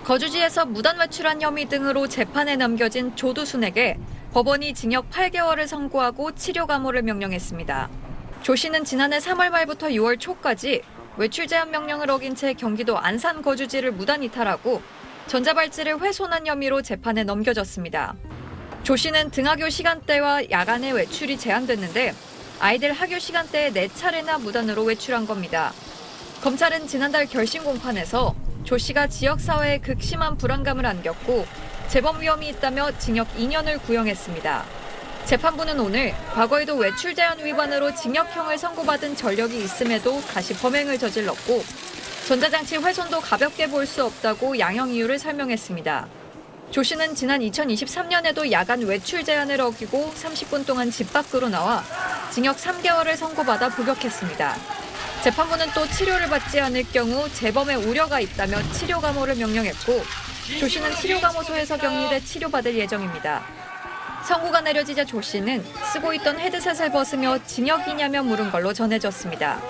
거주지에서 무단 외출한 혐의 등으로 재판에 넘겨진 조두순에게 법원이 징역 8개월을 선고하고 치료 감호를 명령했습니다. 조 씨는 지난해 3월 말부터 6월 초까지 외출 제한 명령을 어긴 채 경기도 안산 거주지를 무단 이탈하고 전자발찌를 훼손한 혐의로 재판에 넘겨졌습니다. 조 씨는 등하교 시간대와 야간에 외출이 제한됐는데 아이들 하교 시간대에 4차례나 무단으로 외출한 겁니다. 검찰은 지난달 결심 공판에서 조 씨가 지역사회에 극심한 불안감을 안겼고 재범 위험이 있다며 징역 2년을 구형했습니다. 재판부는 오늘 과거에도 외출 제한 위반으로 징역형을 선고받은 전력이 있음에도 다시 범행을 저질렀고 전자장치 훼손도 가볍게 볼 수 없다고 양형 이유를 설명했습니다. 조 씨는 지난 2023년에도 야간 외출 제한을 어기고 30분 동안 집 밖으로 나와 징역 3개월을 선고받아 복역했습니다. 재판부는 또 치료를 받지 않을 경우 재범의 우려가 있다며 치료 감호를 명령했고 조 씨는 치료 감호소에서 격리돼 치료받을 예정입니다. 선고가 내려지자 조 씨는 쓰고 있던 헤드셋을 벗으며 징역이냐며 물은 걸로 전해졌습니다.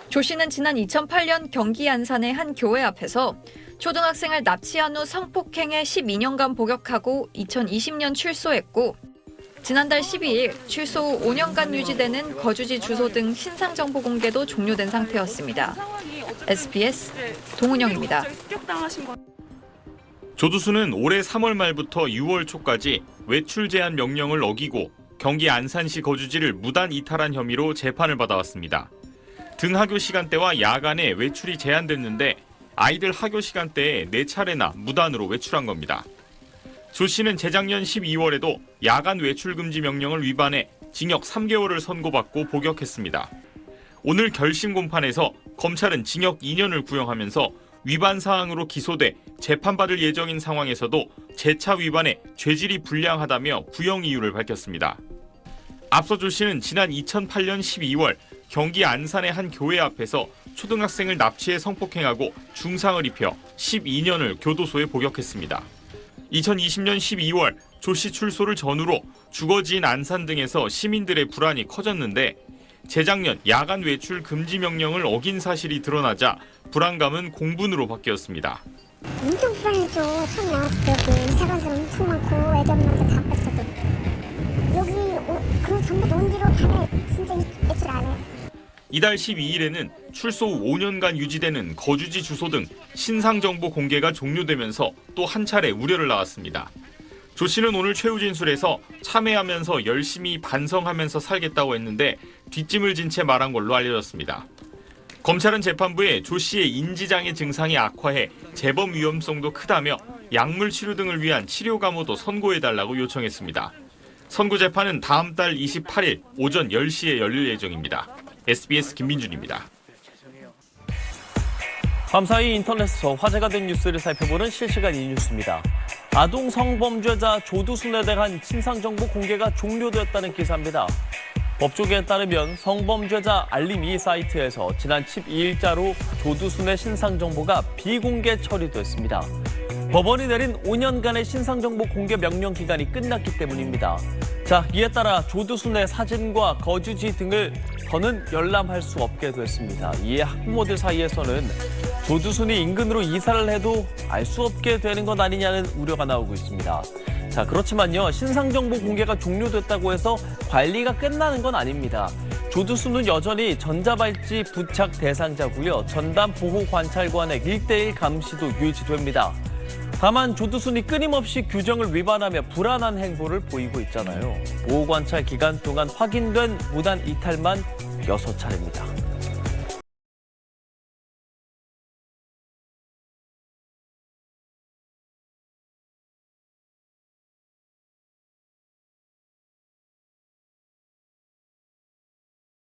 조 씨는 지난 2008년 경기 안산의 한 교회 앞에서 초등학생을 납치한 후 성폭행해 12년간 복역하고 2020년 출소했고 지난달 12일 출소 후 5년간 유지되는 거주지 주소 등 신상 정보 공개도 종료된 상태였습니다. SBS 동은영입니다. 조두순은 올해 3월 말부터 6월 초까지 외출 제한 명령을 어기고 경기 안산시 거주지를 무단 이탈한 혐의로 재판을 받아왔습니다. 등하교 시간대와 야간에 외출이 제한됐는데 아이들 하교 시간대에 4차례나 무단으로 외출한 겁니다. 조 씨는 재작년 12월에도 야간 외출 금지 명령을 위반해 징역 3개월을 선고받고 복역했습니다. 오늘 결심 공판에서 검찰은 징역 2년을 구형하면서 위반 사항으로 기소돼 재판받을 예정인 상황에서도 재차 위반에 죄질이 불량하다며 구형 이유를 밝혔습니다. 앞서 조 씨는 지난 2008년 12월 경기 안산의 한 교회 앞에서 초등학생을 납치해 성폭행하고 중상을 입혀 12년을 교도소에 복역했습니다. 2020년 12월 조 씨 출소를 전후로 주거지인 안산 등에서 시민들의 불안이 커졌는데 재작년 야간 외출 금지 명령을 어긴 사실이 드러나자 불안감은 공분으로 바뀌었습니다. 엄청 불안했죠. 처음 나왔을 때 여기 이사가서 엄청 많고 애들 엄마도 다 뺐어도 여기 그 전부 논지로 다녀 진짜 외출 안 해요. 이달 12일에는 출소 후 5년간 유지되는 거주지 주소 등 신상 정보 공개가 종료되면서 또 한 차례 우려를 낳았습니다. 조 씨는 오늘 최후 진술에서 참회하면서 열심히 반성하면서 살겠다고 했는데 뒷짐을 진 채 말한 걸로 알려졌습니다. 검찰은 재판부에 조 씨의 인지장애 증상이 악화해 재범 위험성도 크다며 약물 치료 등을 위한 치료 감호도 선고해달라고 요청했습니다. 선고 재판은 다음 달 28일 오전 10시에 열릴 예정입니다. SBS 김민준입니다. 밤사이 인터넷에서 화제가 된 뉴스를 살펴보는 실시간 이뉴스입니다. 아동 성범죄자 조두순에 대한 신상정보 공개가 종료되었다는 기사입니다. 법조계에 따르면 성범죄자 알림2 사이트에서 지난 12일자로 조두순의 신상정보가 비공개 처리됐습니다. 법원이 내린 5년간의 신상정보 공개 명령 기간이 끝났기 때문입니다. 자, 이에 따라 조두순의 사진과 거주지 등을 더는 열람할 수 없게 됐습니다. 이에 학부모들 사이에서는 조두순이 인근으로 이사를 해도 알 수 없게 되는 것 아니냐는 우려가 나오고 있습니다. 자, 그렇지만요, 신상정보 공개가 종료됐다고 해서 관리가 끝나는 건 아닙니다. 조두순은 여전히 전자발찌 부착 대상자고요. 전담 보호관찰관의 1:1 감시도 유지됩니다. 다만 조두순이 끊임없이 규정을 위반하며 불안한 행보를 보이고 있잖아요. 보호관찰 기간 동안 확인된 무단 이탈만 6차례입니다.